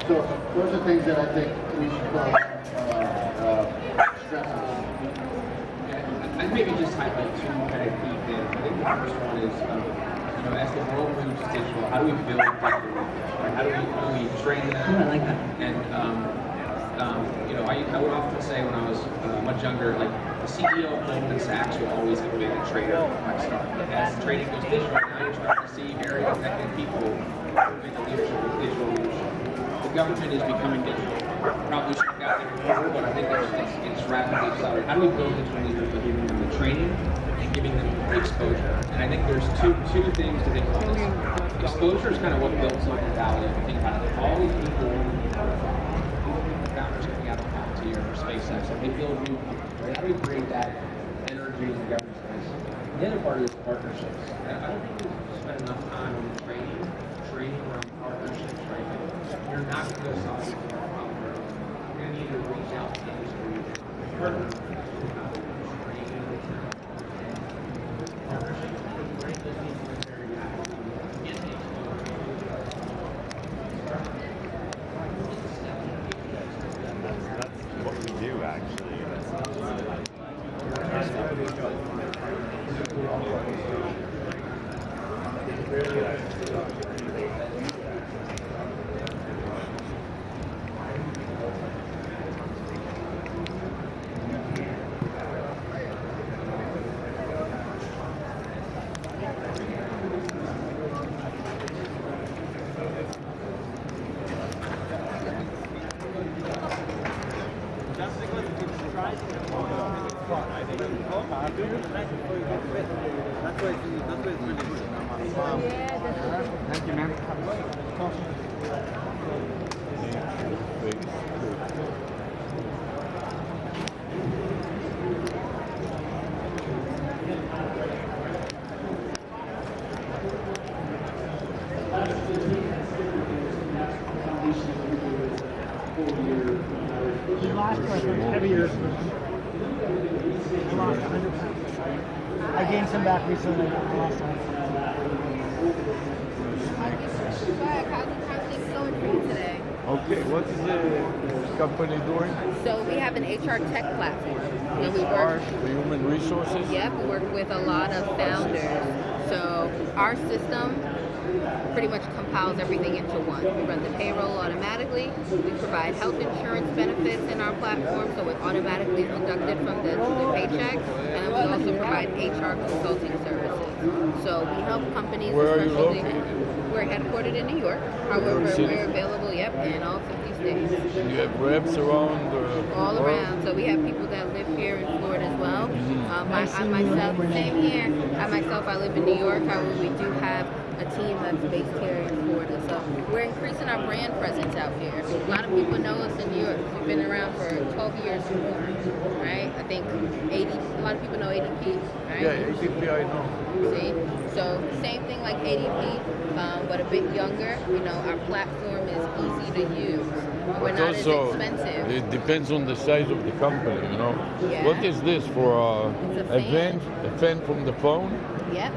So those are things that I think we should put stress on. I'd maybe just highlight two kind of key things. I think the first one is, as the world moves digital, how do we build digital leaders? Right? How do we train them? I like that. And I would often say when I was much younger, like the CEO of Goldman Sachs will always have been a trader by start. As trading goes digital, now you're starting to see very effective people moving the leadership of digital leadership. The government is becoming digital. Probably should have got there before, but I think it's rapidly accelerating. How do we build digital leaders by giving them the training and giving them the exposure? And I think there's two things to think about this. Exposure is kind of what builds Silicon Valley. If you think about it, all these people, founders coming out of Palantir or SpaceX, and they build new companies, right? How do we create that energy in the government space? The other part is partnerships. I don't think we spend enough time on training around partnerships, right? You're not going to go solve your problem. You're going to need to reach out to the industry, partner, partnerships. Right? Those need to be very active. Get the That's what we do, actually. Thank you, man. The last question, heavier. I lost 100 pounds. I gained some back recently. I lost some. How's things going for you today? Okay, what is the company doing? So we have an HR tech platform. And we work, Human resources? yep, we work with a lot of founders. So our system pretty much compiles everything into one. We run the payroll automatically. We provide health insurance benefits in our platform, so it automatically is deducted from the paycheck. And then we also provide HR consulting services. So we help companies. Where are you especially- located? We're headquartered in New York. However, City? we're available, in all 50 states. And you have reps around? All around. So we have people that live here in Florida as well. I myself, same here. I live in New York. However, we do have a team that's based here in Florida. So we're increasing our brand presence out here. A lot of people know us in New York. We've been around for 12 years or more, right? I think a lot of people know ADP, right? Yeah, ADP I know. See? So same thing like ADP, but a bit younger. Our platform is easy to use. We're But not as also, expensive. it depends on the size of the company, Yeah. What is this for It's a fan. a fan from the phone? Yep.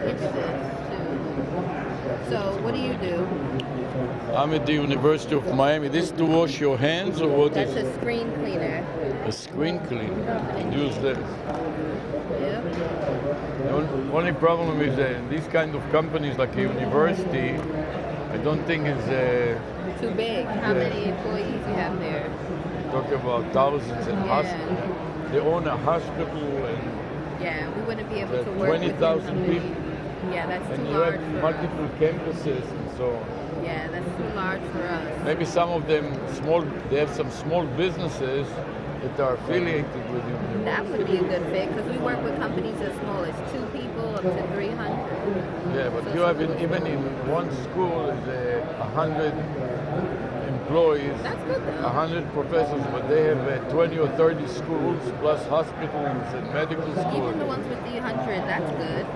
It's this too. So what do you do? I'm at the University of Miami. This to wash your hands or what That's is a screen cleaner. a screen cleaner? Use this. Yep. The only problem is that these kind of companies like a university, I don't think is Too big. How Yeah. many employees you have there? talk about thousands and Yeah. hospitals. They own a hospital and Yeah, we wouldn't be able There to are work with 20,000 you. people. Yeah, that's and too you large have for us. multiple campuses and so on. Yeah, that's too large for us. Maybe some of them they have some small businesses that are affiliated with you. That would be a good fit because we work with companies as small as 2 people up to 300. Yeah, but So you it's have a little- even in one school is 100 employees, That's good though. 100 professors, but they have 20 or 30 schools plus hospitals and medical Even the schools. ones with the 100, that's good.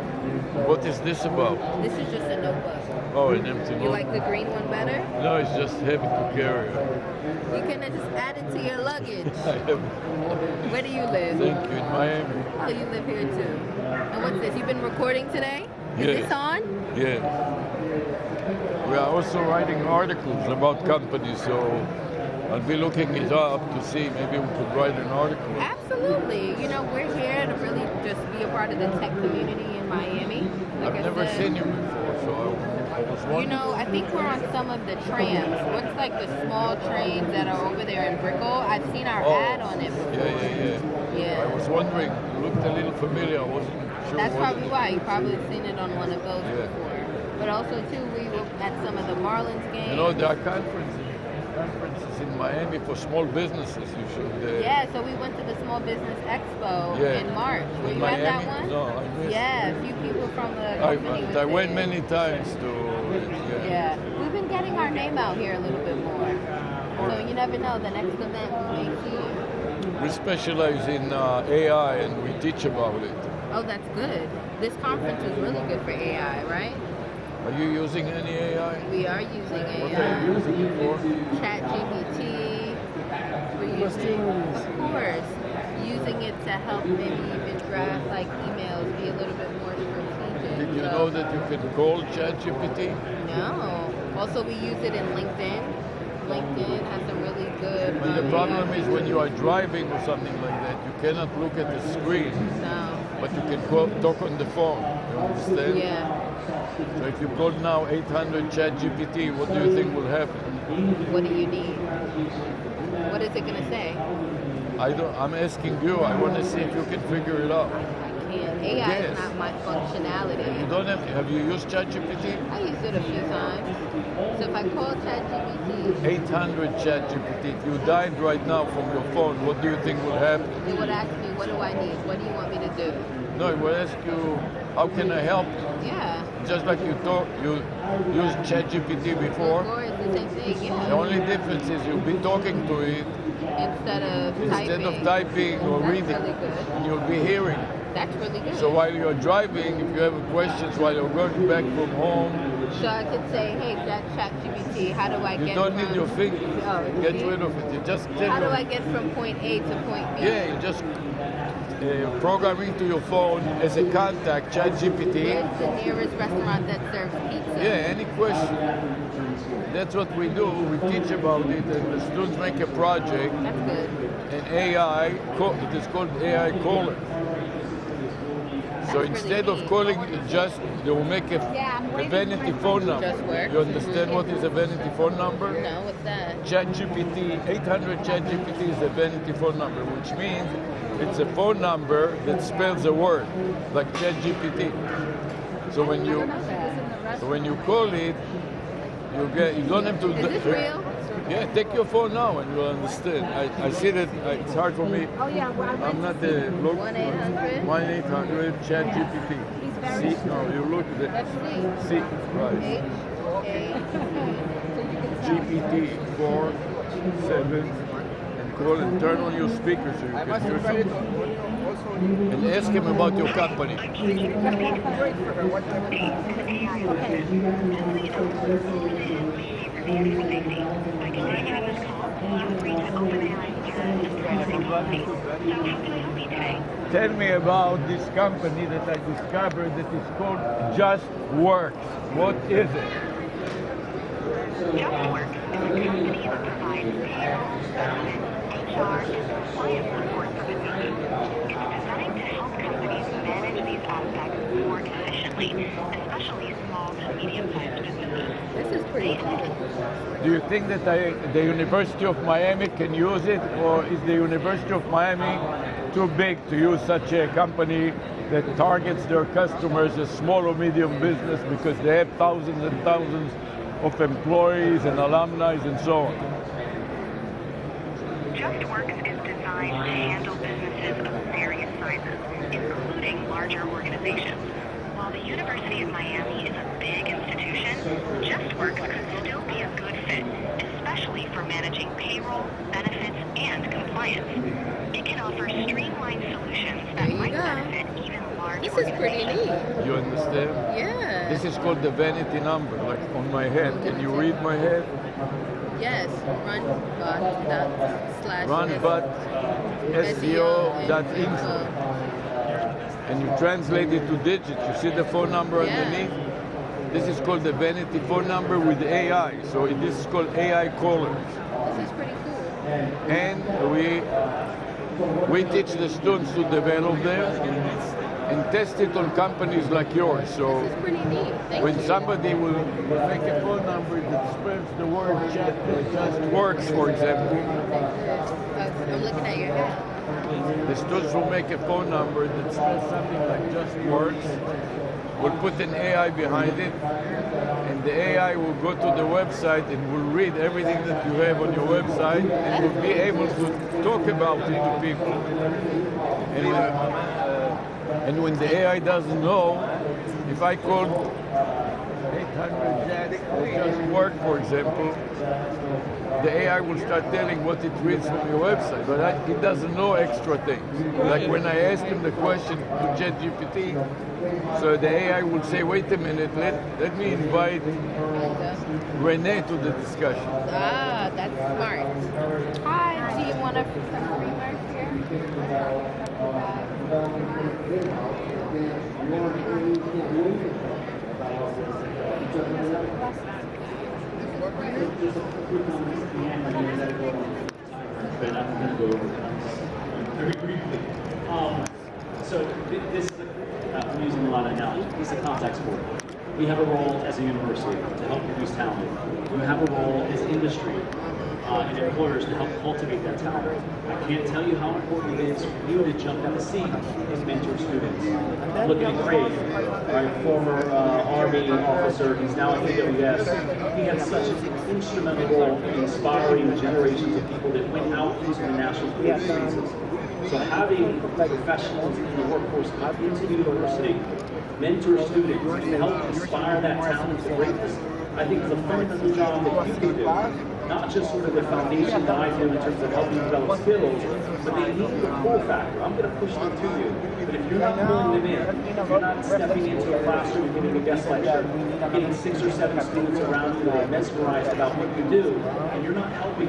What is this about? This is just a notebook. Oh, an empty You notebook. like the green one better? No, it's just heavy to carry. You can just add it to your luggage. I have, Where do you live? thank you, in Miami. Oh, you live here too. And what's this? You've been recording today? Is Yes. this on? Yes. We are also writing articles about companies, so I'll be looking it up to see maybe we could write an article. Absolutely. You know, we're here to really just be a part of the tech community in Miami. Like I've I never said, seen you before, so I was You wondering. know, I think we're on some of the trams. What's like the small trains that are over there in Brickell? I've seen our ad on it before. Yeah. Yeah. I was wondering, you looked a little familiar, I wasn't sure. That's what probably why. You probably seen it on one of those Yeah. before. But also, too, we were at some of the Marlins games. You know, there are conferences in Miami for small businesses. You should. Yeah, so we went to the Small Business Expo Yeah. in March. Were In you at that Miami? one? No, I missed Yeah, a few people from the company I was went there. many times to. Yeah, we've been getting our name out here a little bit more. So you never know, the next event we may see you. We specialize in AI and we teach about it. Oh, that's good. This conference is really good for AI, right? Are you using any AI? We are using What are AI. you using it for? ChatGPT. We're using, of course, using it to help maybe even draft like emails, be a little bit more strategic. Did you So- know that you can call ChatGPT? No. Also, we use it in LinkedIn. LinkedIn has some really good. But the problem is when you are driving or something like that, you cannot look at the screen, No. but you can talk on the phone. You understand? Yeah. So if you call now 800 ChatGPT, what do you think will happen? What do you need? What is it gonna say? I'm asking you. I want to see if you can figure it out. I can't. AI Yes. is not my functionality. You don't have you used ChatGPT? I used it a few times. So if I call ChatGPT, 800 ChatGPT. If you died right now from your phone, what do you think will happen? it would ask me, what do I need? What do you want me to do? No, it will ask you, how can I help you? Yeah. Just like you used ChatGPT before. Or it's the same thing, The yeah. only difference is you'll be talking to it Instead of typing or That's reading, really good. and you'll be hearing. That's really good. So while you're driving, if you have questions while you're going back from home, So I could say, hey, ChatGPT, how do I you get don't from... need your finger. Oh, Get see? rid of it. You just tell How do your- I get from point A to point B? Yeah, you just program into your phone as a contact ChatGPT. Where's the nearest restaurant that serves pizza? Yeah, any question. That's what we do. We teach about it, and the students make a project. That's good. And AI, it is called AI caller. So really instead of neat. calling it just, they will make a vanity phone number. Just work. You understand what is a vanity phone number? No, what's that? ChatGPT, 800 ChatGPT is a vanity phone number, which means it's a phone number that spells a word, like ChatGPT. So when you call it, you don't have to. Is this real? Yeah, take your phone now and you'll understand. I see that it's hard for me. I'm not the look. 1-800? 1-800 ChatGPT. See, no, you look at That's the sweet. C, right? GPT 47 and call and turn on your speaker so you can hear something. And ask him about your company. Tell me about this company that I discovered that is called Just Works. What is it? JustWorks is a company that provides payroll, benefits, HR, and compliance support services. It's designed to help companies manage these aspects more efficiently, especially small to medium-sized businesses. This is pretty cool. Do you think that the University of Miami can use it, or is the University of Miami too big to use such a company that targets their customers as small or medium business because they have thousands and thousands of employees and alumni and so on? JustWorks is designed to handle businesses of various sizes, including larger organizations. While the University of Miami is a big institution, JustWorks could still be a good fit, especially for managing payroll, benefits, and compliance. It can offer streamlined solutions that There you might go. benefit even large This is pretty organizations. neat. You understand? Yeah. This is called the vanity number, like on my head. Can you read my head? Yes. Runbut.slash Runbut SEO.info. and you translate it to digits. You see the phone number Yeah. underneath? This is called the vanity phone number with AI. So this is called AI callers. This is pretty cool. And we teach the students to develop them and test it on companies like yours. So This is pretty neat. Thank when you. somebody will make a phone number that spells the word chat that just works, for example, I'm looking at your hat. the students will make a phone number that spells something like just works. We'll put an AI behind it, and the AI will go to the website and will read everything that you have on your website and will be able to talk about it to people. And when the AI doesn't know, if I called 800 jacks or just work, for example, the AI will start telling what it reads from your website, but it doesn't know extra things. Like when I asked him the question to ChatGPT, so the AI will say, wait a minute, let me invite Renee to the discussion. Ah, that's smart. Hi, do you want a creamer Very briefly. So this is, I'm using a lot of analogies. This is a contact sport. We have a role as a university to help produce talent. We have a role as industry and employers to help cultivate that talent. I can't tell you how important it is for you to jump at the seat and mentor students. Look at Craig, right, former Army officer. He's now at AWS. He had such an instrumental role in inspiring generations of people that went out into the national security spaces. So having professionals in the workforce come into the university, mentor students, and help inspire that talent to greatness, I think is a fundamental job that you can do. Not just sort of the foundation that I do in terms of helping develop skills, but they need the pull factor. I'm going to push them to you. But if you're not pulling them in, if you're not stepping into a classroom and giving a guest lecture, getting 6 or 7 students around you that are mesmerized about what you do, and you're not helping